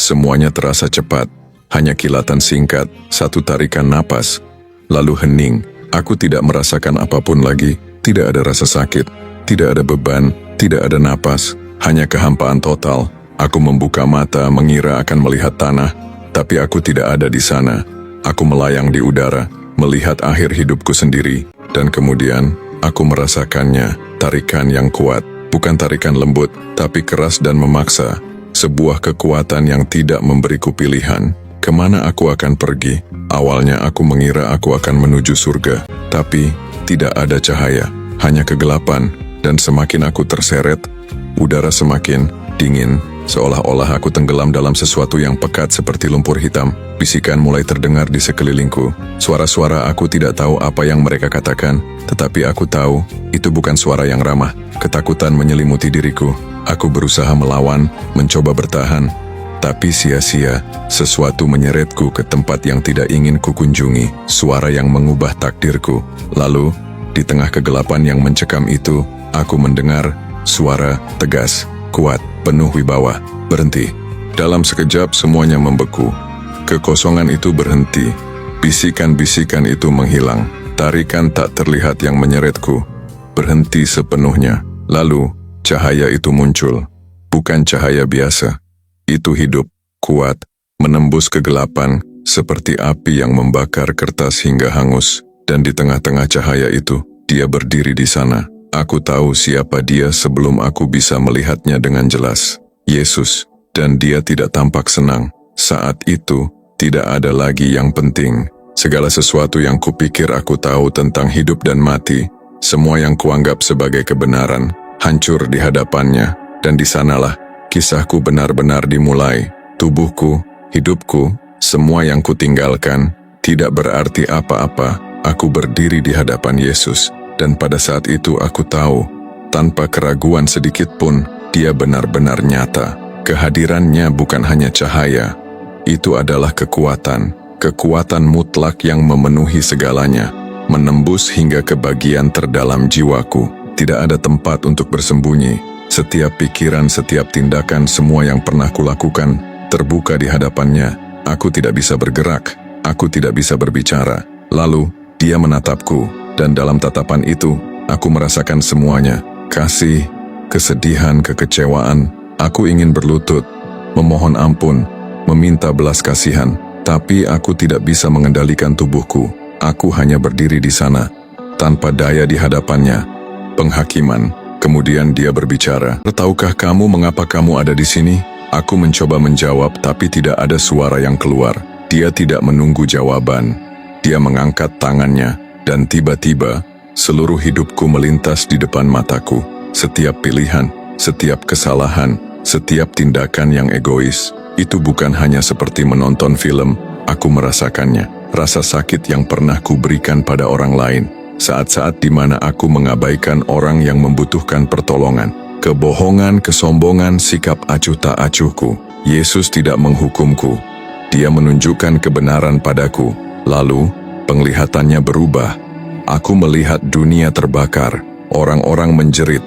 Semuanya terasa cepat, hanya kilatan singkat, satu tarikan napas, lalu hening. Aku tidak merasakan apapun lagi, tidak ada rasa sakit, tidak ada beban, tidak ada napas, hanya kehampaan total. Aku membuka mata mengira akan melihat tanah, tapi aku tidak ada di sana. Aku melayang di udara, melihat akhir hidupku sendiri, dan kemudian aku merasakannya, tarikan yang kuat, bukan tarikan lembut, tapi keras dan memaksa. Sebuah kekuatan yang tidak memberiku pilihan, kemana aku akan pergi. Awalnya aku mengira aku akan menuju surga, tapi tidak ada cahaya, hanya kegelapan, dan semakin aku terseret, udara semakin dingin, seolah-olah aku tenggelam dalam sesuatu yang pekat seperti lumpur hitam. Bisikan mulai terdengar di sekelilingku. Suara-suara aku tidak tahu apa yang mereka katakan, tetapi aku tahu itu bukan suara yang ramah. Ketakutan menyelimuti diriku. Aku berusaha melawan, mencoba bertahan, tapi sia-sia. Sesuatu menyeretku ke tempat yang tidak ingin kukunjungi. Suara yang mengubah takdirku. Lalu, di tengah kegelapan yang mencekam itu, aku mendengar suara tegas, kuat, penuh wibawa. Berhenti. Dalam sekejap semuanya membeku. Kekosongan itu berhenti. Bisikan-bisikan itu menghilang. Tarikan tak terlihat yang menyeretku berhenti sepenuhnya. Lalu, cahaya itu muncul. Bukan cahaya biasa. Itu hidup, kuat, menembus kegelapan, seperti api yang membakar kertas hingga hangus. Dan di tengah-tengah cahaya itu, dia berdiri di sana. Aku tahu siapa dia sebelum aku bisa melihatnya dengan jelas. Yesus. Dan dia tidak tampak senang. Saat itu, tidak ada lagi yang penting. Segala sesuatu yang kupikir aku tahu tentang hidup dan mati, semua yang kuanggap sebagai kebenaran, hancur di hadapannya. Dan di sanalah kisahku benar-benar dimulai. Tubuhku, hidupku, semua yang kutinggalkan, tidak berarti apa-apa. Aku berdiri di hadapan Yesus. Dan pada saat itu aku tahu, tanpa keraguan sedikit pun, dia benar-benar nyata. Kehadirannya bukan hanya cahaya, itu adalah kekuatan. Kekuatan mutlak yang memenuhi segalanya, menembus hingga ke bagian terdalam jiwaku. Tidak ada tempat untuk bersembunyi. Setiap pikiran, setiap tindakan, semua yang pernah kulakukan, terbuka di hadapannya. Aku tidak bisa bergerak, aku tidak bisa berbicara. Lalu, dia menatapku, dan dalam tatapan itu, aku merasakan semuanya. Kasih, kesedihan, kekecewaan. Aku ingin berlutut, memohon ampun, meminta belas kasihan. Tapi aku tidak bisa mengendalikan tubuhku. Aku hanya berdiri di sana, tanpa daya di hadapannya. Penghakiman. Kemudian dia berbicara. Tahukah kamu mengapa kamu ada di sini? Aku mencoba menjawab, tapi tidak ada suara yang keluar. Dia tidak menunggu jawaban. Dia mengangkat tangannya, dan tiba-tiba, seluruh hidupku melintas di depan mataku. Setiap pilihan, setiap kesalahan, setiap tindakan yang egois, itu bukan hanya seperti menonton film. Aku merasakannya, rasa sakit yang pernah kuberikan pada orang lain, saat-saat di mana aku mengabaikan orang yang membutuhkan pertolongan, kebohongan, kesombongan, sikap acuh tak acuhku. Yesus tidak menghukumku, dia menunjukkan kebenaran padaku. Lalu, penglihatannya berubah. Aku melihat dunia terbakar, orang-orang menjerit,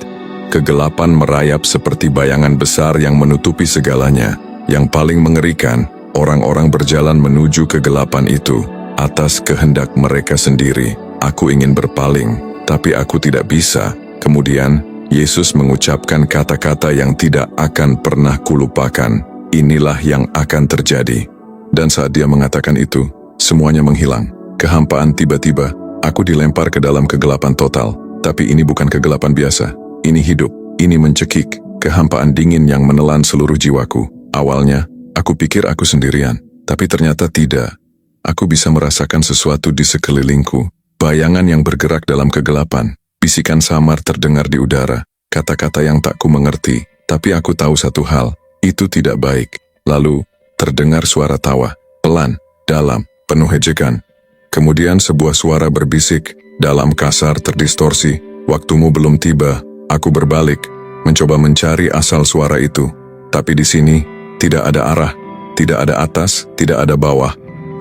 kegelapan merayap seperti bayangan besar yang menutupi segalanya. Yang paling mengerikan, orang-orang berjalan menuju kegelapan itu, atas kehendak mereka sendiri. Aku ingin berpaling, tapi aku tidak bisa. Kemudian, Yesus mengucapkan kata-kata yang tidak akan pernah kulupakan. Inilah yang akan terjadi. Dan saat dia mengatakan itu, semuanya menghilang. Kehampaan tiba-tiba, aku dilempar ke dalam kegelapan total. Tapi ini bukan kegelapan biasa. Ini hidup, ini mencekik, kehampaan dingin yang menelan seluruh jiwaku. Awalnya, aku pikir aku sendirian, tapi ternyata tidak. Aku bisa merasakan sesuatu di sekelilingku, bayangan yang bergerak dalam kegelapan, bisikan samar terdengar di udara, kata-kata yang tak ku mengerti, tapi aku tahu satu hal, itu tidak baik. Lalu, terdengar suara tawa, pelan, dalam, penuh ejekan. Kemudian sebuah suara berbisik, dalam, kasar, terdistorsi, waktumu belum tiba. Aku berbalik, mencoba mencari asal suara itu, tapi di sini, tidak ada arah, tidak ada atas, tidak ada bawah,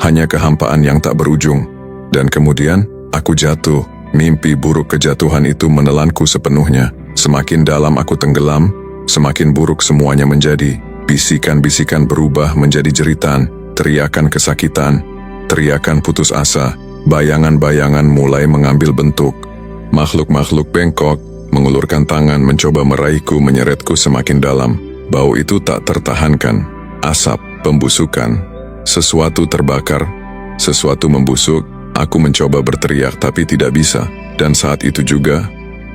hanya kehampaan yang tak berujung. Dan kemudian, aku jatuh. Mimpi buruk kejatuhan itu menelanku sepenuhnya. Semakin dalam aku tenggelam, semakin buruk semuanya menjadi. Bisikan-bisikan berubah menjadi jeritan, teriakan kesakitan, teriakan putus asa, bayangan-bayangan mulai mengambil bentuk. Makhluk-makhluk bengkok, mengulurkan tangan mencoba meraihku, menyeretku semakin dalam. Bau itu tak tertahankan. Asap, pembusukan, sesuatu terbakar, sesuatu membusuk. Aku mencoba berteriak tapi tidak bisa. Dan saat itu juga,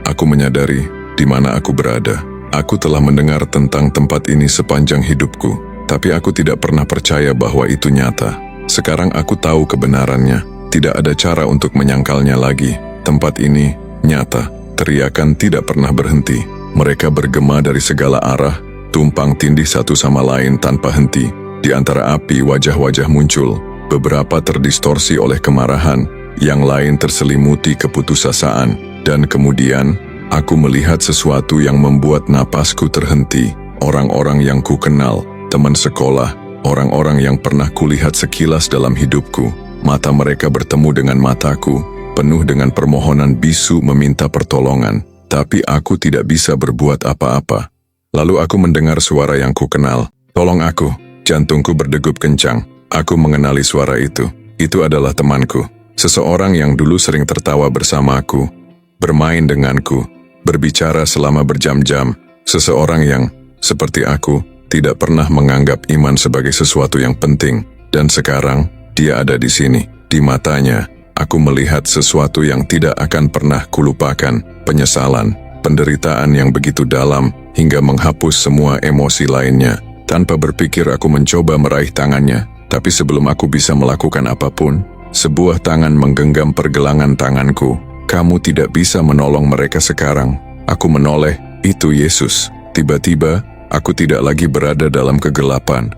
aku menyadari di mana aku berada. Aku telah mendengar tentang tempat ini sepanjang hidupku, tapi aku tidak pernah percaya bahwa itu nyata. Sekarang aku tahu kebenarannya. Tidak ada cara untuk menyangkalnya lagi. Tempat ini nyata. Teriakan tidak pernah berhenti. Mereka bergema dari segala arah, tumpang tindih satu sama lain tanpa henti. Di antara api, wajah-wajah muncul. Beberapa terdistorsi oleh kemarahan, yang lain terselimuti keputusasaan. Dan kemudian, aku melihat sesuatu yang membuat napasku terhenti. Orang-orang yang ku kenal, teman sekolah, orang-orang yang pernah kulihat sekilas dalam hidupku. Mata mereka bertemu dengan mataku, penuh dengan permohonan bisu meminta pertolongan. Tapi aku tidak bisa berbuat apa-apa. Lalu aku mendengar suara yang ku kenal. Tolong aku, jantungku berdegup kencang. Aku mengenali suara itu. Itu adalah temanku. Seseorang yang dulu sering tertawa bersamaku, bermain denganku, berbicara selama berjam-jam. Seseorang yang, seperti aku, tidak pernah menganggap iman sebagai sesuatu yang penting. Dan sekarang, dia ada di sini. Di matanya, aku melihat sesuatu yang tidak akan pernah kulupakan. Penyesalan, penderitaan yang begitu dalam, hingga menghapus semua emosi lainnya. Tanpa berpikir aku mencoba meraih tangannya. Tapi sebelum aku bisa melakukan apapun, sebuah tangan menggenggam pergelangan tanganku. Kamu tidak bisa menolong mereka sekarang. Aku menoleh, itu Yesus. Tiba-tiba, aku tidak lagi berada dalam kegelapan.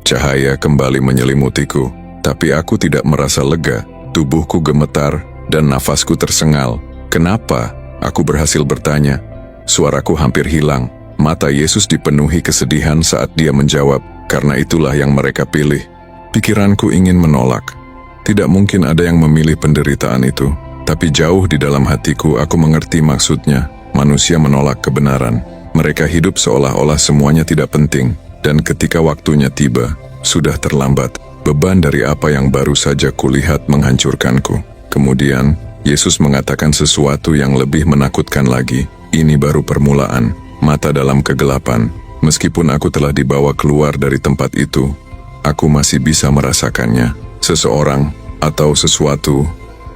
Cahaya kembali menyelimutiku, tapi aku tidak merasa lega. Tubuhku gemetar, dan nafasku tersengal. Kenapa? Aku berhasil bertanya. Suaraku hampir hilang. Mata Yesus dipenuhi kesedihan saat dia menjawab, karena itulah yang mereka pilih. Pikiranku ingin menolak. Tidak mungkin ada yang memilih penderitaan itu. Tapi jauh di dalam hatiku aku mengerti maksudnya. Manusia menolak kebenaran. Mereka hidup seolah-olah semuanya tidak penting. Dan ketika waktunya tiba, sudah terlambat. Beban dari apa yang baru saja kulihat menghancurkanku. Kemudian, Yesus mengatakan sesuatu yang lebih menakutkan lagi. Ini baru permulaan. Mata dalam kegelapan. Meskipun aku telah dibawa keluar dari tempat itu, aku masih bisa merasakannya. Seseorang atau sesuatu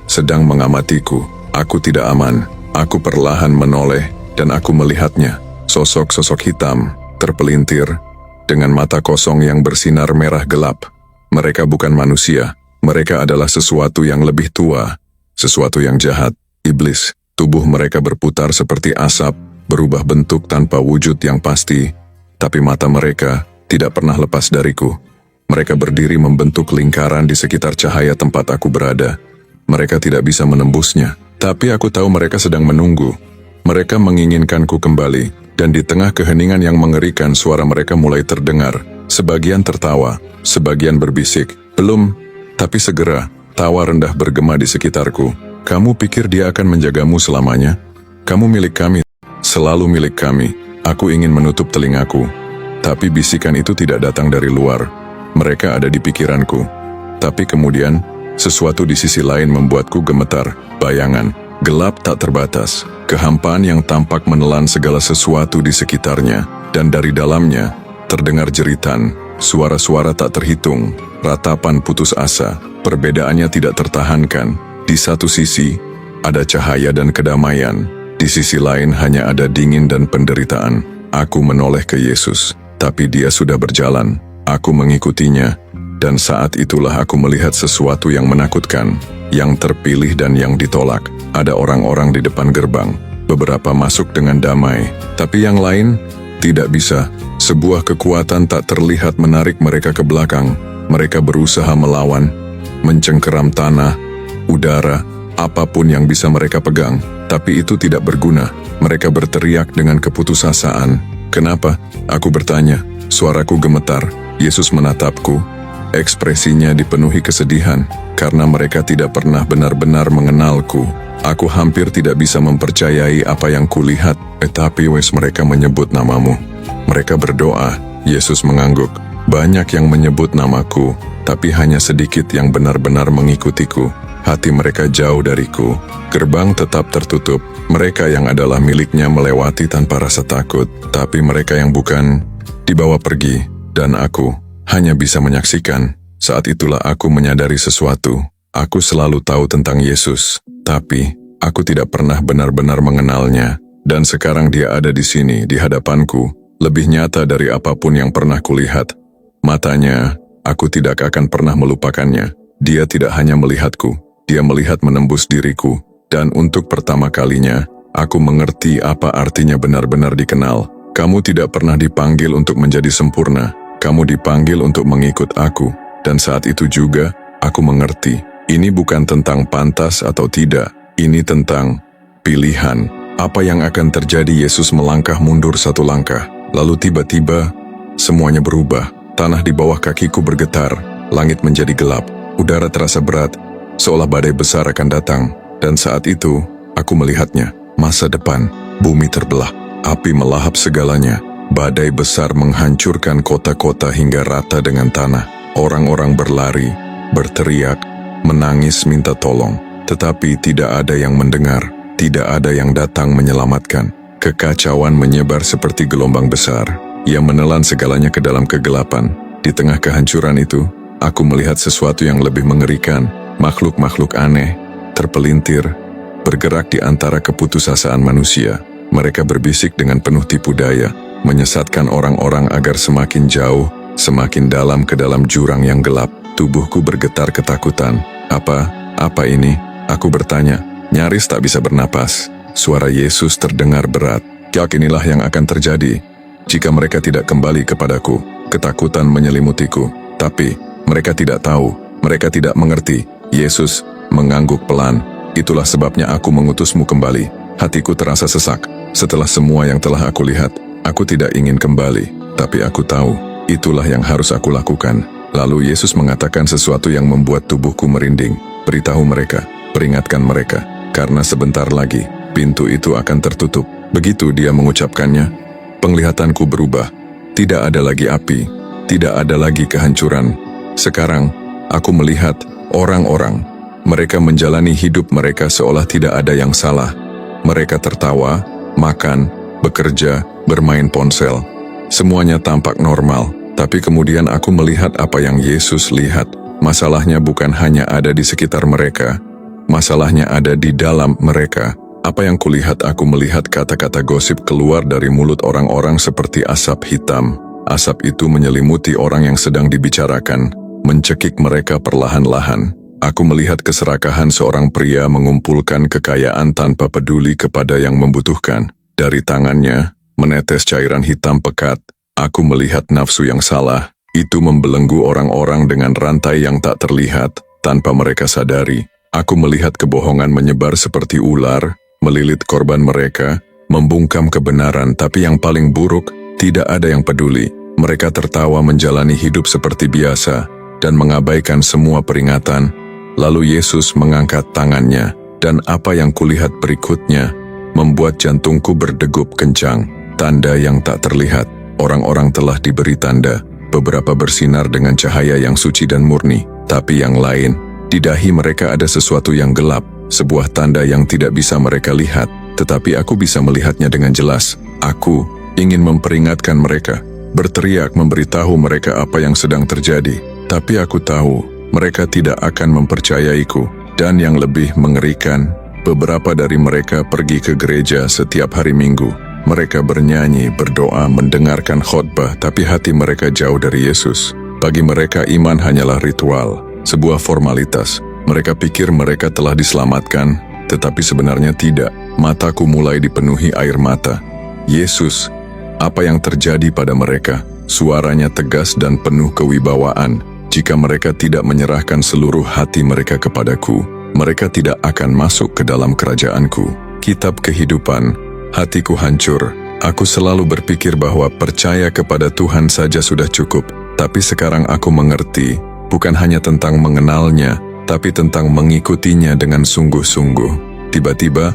sedang mengamatiku. Aku tidak aman. Aku perlahan menoleh dan aku melihatnya. Sosok-sosok hitam, terpelintir, dengan mata kosong yang bersinar merah gelap. Mereka bukan manusia. Mereka adalah sesuatu yang lebih tua. Sesuatu yang jahat. Iblis. Tubuh mereka berputar seperti asap, berubah bentuk tanpa wujud yang pasti. Tapi mata mereka tidak pernah lepas dariku. Mereka berdiri membentuk lingkaran di sekitar cahaya tempat aku berada. Mereka tidak bisa menembusnya, tapi aku tahu mereka sedang menunggu. Mereka menginginkanku kembali, dan di tengah keheningan yang mengerikan suara mereka mulai terdengar. Sebagian tertawa, sebagian berbisik. Belum, tapi segera, tawa rendah bergema di sekitarku. Kamu pikir dia akan menjagamu selamanya? Kamu milik kami, selalu milik kami. Aku ingin menutup telingaku, tapi bisikan itu tidak datang dari luar. Mereka ada di pikiranku. Tapi kemudian, sesuatu di sisi lain membuatku gemetar. Bayangan, gelap tak terbatas. Kehampaan yang tampak menelan segala sesuatu di sekitarnya. Dan dari dalamnya, terdengar jeritan. Suara-suara tak terhitung. Ratapan putus asa. Perbedaannya tidak tertahankan. Di satu sisi, ada cahaya dan kedamaian. Di sisi lain hanya ada dingin dan penderitaan. Aku menoleh ke Yesus. Tapi dia sudah berjalan. Aku mengikutinya, dan saat itulah aku melihat sesuatu yang menakutkan, yang terpilih dan yang ditolak. Ada orang-orang di depan gerbang, beberapa masuk dengan damai, tapi yang lain tidak bisa. Sebuah kekuatan tak terlihat menarik mereka ke belakang. Mereka berusaha melawan, mencengkeram tanah, udara, apapun yang bisa mereka pegang, tapi itu tidak berguna. Mereka berteriak dengan keputusasaan. Kenapa? Aku bertanya. Suaraku gemetar. Yesus menatapku. Ekspresinya dipenuhi kesedihan, karena mereka tidak pernah benar-benar mengenalku. Aku hampir tidak bisa mempercayai apa yang kulihat, tetapi mereka menyebut namamu. Mereka berdoa, Yesus mengangguk. Banyak yang menyebut namaku, tapi hanya sedikit yang benar-benar mengikutiku. Hati mereka jauh dariku. Gerbang tetap tertutup. Mereka yang adalah miliknya melewati tanpa rasa takut, tapi mereka yang bukan dibawa pergi, dan aku hanya bisa menyaksikan. Saat itulah aku menyadari sesuatu. Aku selalu tahu tentang Yesus, tapi aku tidak pernah benar-benar mengenalnya. Dan sekarang dia ada di sini, di hadapanku, lebih nyata dari apapun yang pernah kulihat. Matanya, aku tidak akan pernah melupakannya. Dia tidak hanya melihatku, dia melihat menembus diriku. Dan untuk pertama kalinya, aku mengerti apa artinya benar-benar dikenal. Kamu tidak pernah dipanggil untuk menjadi sempurna. Kamu dipanggil untuk mengikut aku. Dan saat itu juga, aku mengerti. Ini bukan tentang pantas atau tidak. Ini tentang pilihan. Apa yang akan terjadi? Yesus melangkah mundur satu langkah. Lalu tiba-tiba, semuanya berubah. Tanah di bawah kakiku bergetar. Langit menjadi gelap. Udara terasa berat, seolah badai besar akan datang. Dan saat itu, aku melihatnya. Masa depan, bumi terbelah. Api melahap segalanya. Badai besar menghancurkan kota-kota hingga rata dengan tanah. Orang-orang berlari, berteriak, menangis minta tolong. Tetapi tidak ada yang mendengar. Tidak ada yang datang menyelamatkan. Kekacauan menyebar seperti gelombang besar. Ia menelan segalanya ke dalam kegelapan. Di tengah kehancuran itu, aku melihat sesuatu yang lebih mengerikan. Makhluk-makhluk aneh, terpelintir, bergerak di antara keputusasaan manusia. Mereka berbisik dengan penuh tipu daya, menyesatkan orang-orang agar semakin jauh, semakin dalam ke dalam jurang yang gelap. Tubuhku bergetar ketakutan. Apa ini? Aku bertanya, nyaris tak bisa bernapas. Suara Yesus terdengar berat. Inilah yang akan terjadi jika mereka tidak kembali kepadaku. Ketakutan menyelimutiku, tapi mereka tidak tahu, mereka tidak mengerti. Yesus mengangguk pelan. Itulah sebabnya aku mengutusmu kembali. Hatiku terasa sesak. Setelah semua yang telah aku lihat, aku tidak ingin kembali. Tapi aku tahu, itulah yang harus aku lakukan. Lalu Yesus mengatakan sesuatu yang membuat tubuhku merinding. Beritahu mereka, peringatkan mereka, karena sebentar lagi, pintu itu akan tertutup. Begitu dia mengucapkannya, penglihatanku berubah. Tidak ada lagi api, tidak ada lagi kehancuran. Sekarang, aku melihat orang-orang. Mereka menjalani hidup mereka seolah tidak ada yang salah. Mereka tertawa, makan, bekerja, bermain ponsel. Semuanya tampak normal. Tapi kemudian aku melihat apa yang Yesus lihat. Masalahnya bukan hanya ada di sekitar mereka. Masalahnya ada di dalam mereka. Apa yang kulihat? Aku melihat kata-kata gosip keluar dari mulut orang-orang seperti asap hitam. Asap itu menyelimuti orang yang sedang dibicarakan, mencekik mereka perlahan-lahan. Aku melihat keserakahan seorang pria mengumpulkan kekayaan tanpa peduli kepada yang membutuhkan. Dari tangannya, menetes cairan hitam pekat. Aku melihat nafsu yang salah. Itu membelenggu orang-orang dengan rantai yang tak terlihat, tanpa mereka sadari. Aku melihat kebohongan menyebar seperti ular, melilit korban mereka, membungkam kebenaran, tapi yang paling buruk, tidak ada yang peduli. Mereka tertawa menjalani hidup seperti biasa, dan mengabaikan semua peringatan. Lalu Yesus mengangkat tangannya, dan apa yang kulihat berikutnya, membuat jantungku berdegup kencang. Tanda yang tak terlihat. Orang-orang telah diberi tanda, beberapa bersinar dengan cahaya yang suci dan murni, tapi yang lain, di dahi mereka ada sesuatu yang gelap, sebuah tanda yang tidak bisa mereka lihat, tetapi aku bisa melihatnya dengan jelas. Aku ingin memperingatkan mereka, berteriak memberitahu mereka apa yang sedang terjadi, tapi aku tahu, mereka tidak akan mempercayaiku, dan yang lebih mengerikan, beberapa dari mereka pergi ke gereja setiap hari Minggu. Mereka bernyanyi, berdoa, mendengarkan khotbah, tapi hati mereka jauh dari Yesus. Bagi mereka iman hanyalah ritual, sebuah formalitas. Mereka pikir mereka telah diselamatkan, tetapi sebenarnya tidak. Mataku mulai dipenuhi air mata. Yesus, apa yang terjadi pada mereka? Suaranya tegas dan penuh kewibawaan. Jika mereka tidak menyerahkan seluruh hati mereka kepadaku, mereka tidak akan masuk ke dalam kerajaanku. Kitab Kehidupan. Hatiku hancur. Aku selalu berpikir bahwa percaya kepada Tuhan saja sudah cukup. Tapi sekarang aku mengerti, bukan hanya tentang mengenalnya, tapi tentang mengikutinya dengan sungguh-sungguh. Tiba-tiba,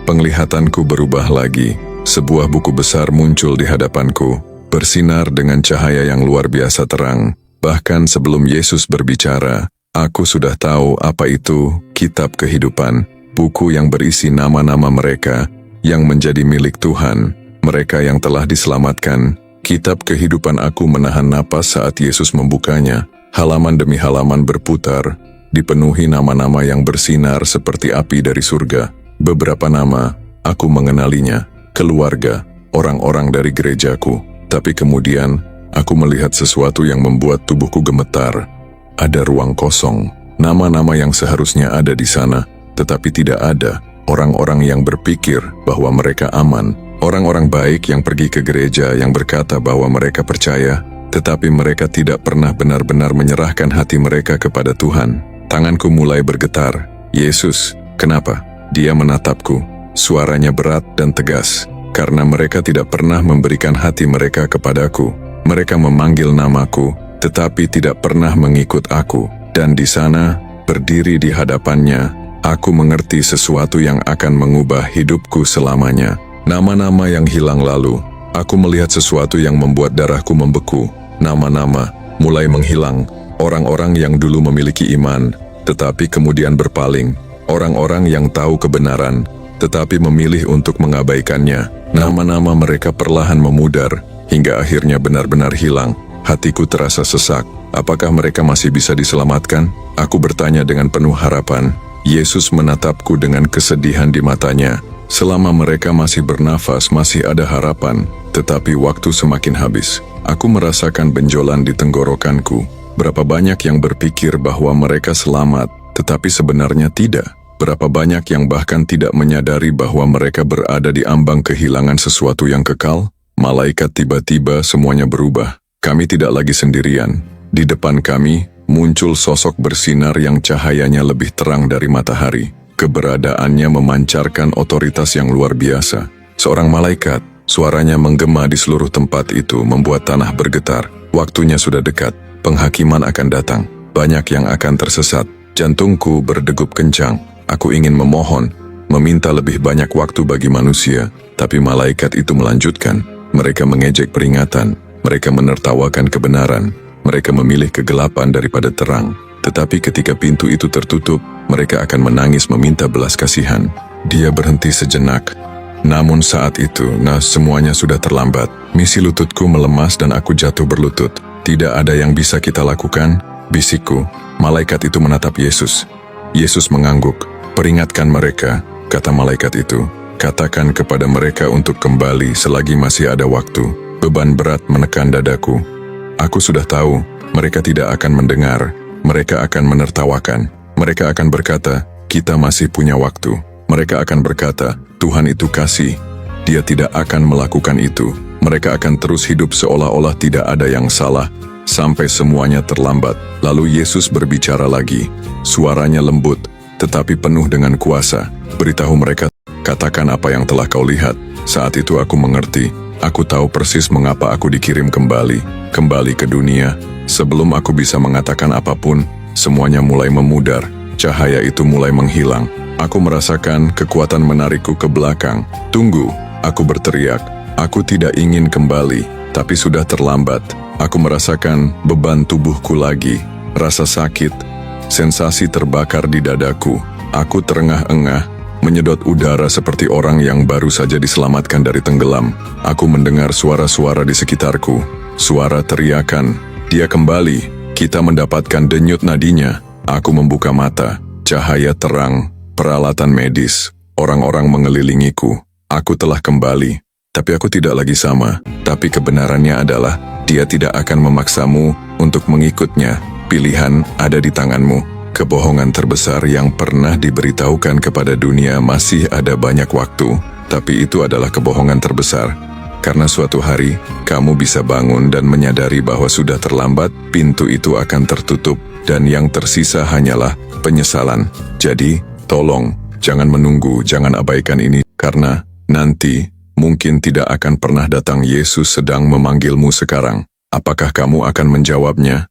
penglihatanku berubah lagi. Sebuah buku besar muncul di hadapanku. bersinar dengan cahaya yang luar biasa terang. Bahkan sebelum Yesus berbicara, aku sudah tahu apa itu kitab kehidupan, buku yang berisi nama-nama mereka yang menjadi milik Tuhan, mereka yang telah diselamatkan. Kitab kehidupan aku menahan napas saat Yesus membukanya. Halaman demi halaman berputar, dipenuhi nama-nama yang bersinar seperti api dari surga. Beberapa nama, aku mengenalinya, keluarga, orang-orang dari gerejaku. Tapi kemudian, aku melihat sesuatu yang membuat tubuhku gemetar. Ada ruang kosong, nama-nama yang seharusnya ada di sana, tetapi tidak ada. Orang-orang yang berpikir bahwa mereka aman, orang-orang baik yang pergi ke gereja yang berkata bahwa mereka percaya, tetapi mereka tidak pernah benar-benar menyerahkan hati mereka kepada Tuhan. Tanganku mulai bergetar. Yesus, kenapa? Dia menatapku. Suaranya berat dan tegas, karena mereka tidak pernah memberikan hati mereka kepadaku. Mereka memanggil namaku, tetapi tidak pernah mengikut aku. Dan di sana, berdiri di hadapannya, aku mengerti sesuatu yang akan mengubah hidupku selamanya. Nama-nama yang hilang lalu, aku melihat sesuatu yang membuat darahku membeku. Nama-nama mulai menghilang. Orang-orang yang dulu memiliki iman, tetapi kemudian berpaling. Orang-orang yang tahu kebenaran, tetapi memilih untuk mengabaikannya. Nama-nama mereka perlahan memudar, hingga akhirnya benar-benar hilang. Hatiku terasa sesak. Apakah mereka masih bisa diselamatkan? Aku bertanya dengan penuh harapan. Yesus menatapku dengan kesedihan di matanya. Selama mereka masih bernafas, masih ada harapan. Tetapi waktu semakin habis. Aku merasakan benjolan di tenggorokanku. Berapa banyak yang berpikir bahwa mereka selamat, tetapi sebenarnya tidak. Berapa banyak yang bahkan tidak menyadari bahwa mereka berada di ambang kehilangan sesuatu yang kekal. Malaikat tiba-tiba semuanya berubah. Kami tidak lagi sendirian. Di depan kami, muncul sosok bersinar yang cahayanya lebih terang dari matahari. Keberadaannya memancarkan otoritas yang luar biasa. Seorang malaikat, suaranya menggema di seluruh tempat itu membuat tanah bergetar. Waktunya sudah dekat. Penghakiman akan datang. Banyak yang akan tersesat. Jantungku berdegup kencang. Aku ingin memohon, meminta lebih banyak waktu bagi manusia. Tapi malaikat itu melanjutkan. Mereka mengejek peringatan. Mereka menertawakan kebenaran. Mereka memilih kegelapan daripada terang. Tetapi ketika pintu itu tertutup, mereka akan menangis meminta belas kasihan. Dia berhenti sejenak. Namun saat itu, semuanya sudah terlambat. Misi lututku melemas dan aku jatuh berlutut. Tidak ada yang bisa kita lakukan, bisikku. Malaikat itu menatap Yesus. Yesus mengangguk. Peringatkan mereka, kata malaikat itu. Katakan kepada mereka untuk kembali selagi masih ada waktu. Beban berat menekan dadaku. Aku sudah tahu, mereka tidak akan mendengar. Mereka akan menertawakan. Mereka akan berkata, kita masih punya waktu. Mereka akan berkata, Tuhan itu kasih. Dia tidak akan melakukan itu. Mereka akan terus hidup seolah-olah tidak ada yang salah, sampai semuanya terlambat. Lalu Yesus berbicara lagi. Suaranya lembut, tetapi penuh dengan kuasa. Beritahu mereka, katakan apa yang telah kau lihat. Saat itu aku mengerti. Aku tahu persis mengapa aku dikirim kembali ke dunia. Sebelum aku bisa mengatakan apapun, semuanya mulai memudar. Cahaya itu mulai menghilang. Aku merasakan kekuatan menarikku ke belakang. Tunggu, aku berteriak. Aku tidak ingin kembali, tapi sudah terlambat. Aku merasakan beban tubuhku lagi, rasa sakit, sensasi terbakar di dadaku. Aku terengah-engah, menyedot udara seperti orang yang baru saja diselamatkan dari tenggelam. Aku mendengar suara-suara di sekitarku, suara teriakan, dia kembali, kita mendapatkan denyut nadinya. Aku membuka mata, cahaya terang, peralatan medis, orang-orang mengelilingiku. Aku telah kembali, tapi aku tidak lagi sama. Tapi kebenarannya adalah, dia tidak akan memaksamu untuk mengikutnya. Pilihan ada di tanganmu. Kebohongan terbesar yang pernah diberitahukan kepada dunia masih ada banyak waktu, tapi itu adalah kebohongan terbesar. Karena suatu hari, kamu bisa bangun dan menyadari bahwa sudah terlambat, pintu itu akan tertutup, dan yang tersisa hanyalah penyesalan. Jadi, tolong, jangan menunggu, jangan abaikan ini, karena nanti mungkin tidak akan pernah datang. Yesus sedang memanggilmu sekarang. Apakah kamu akan menjawabnya?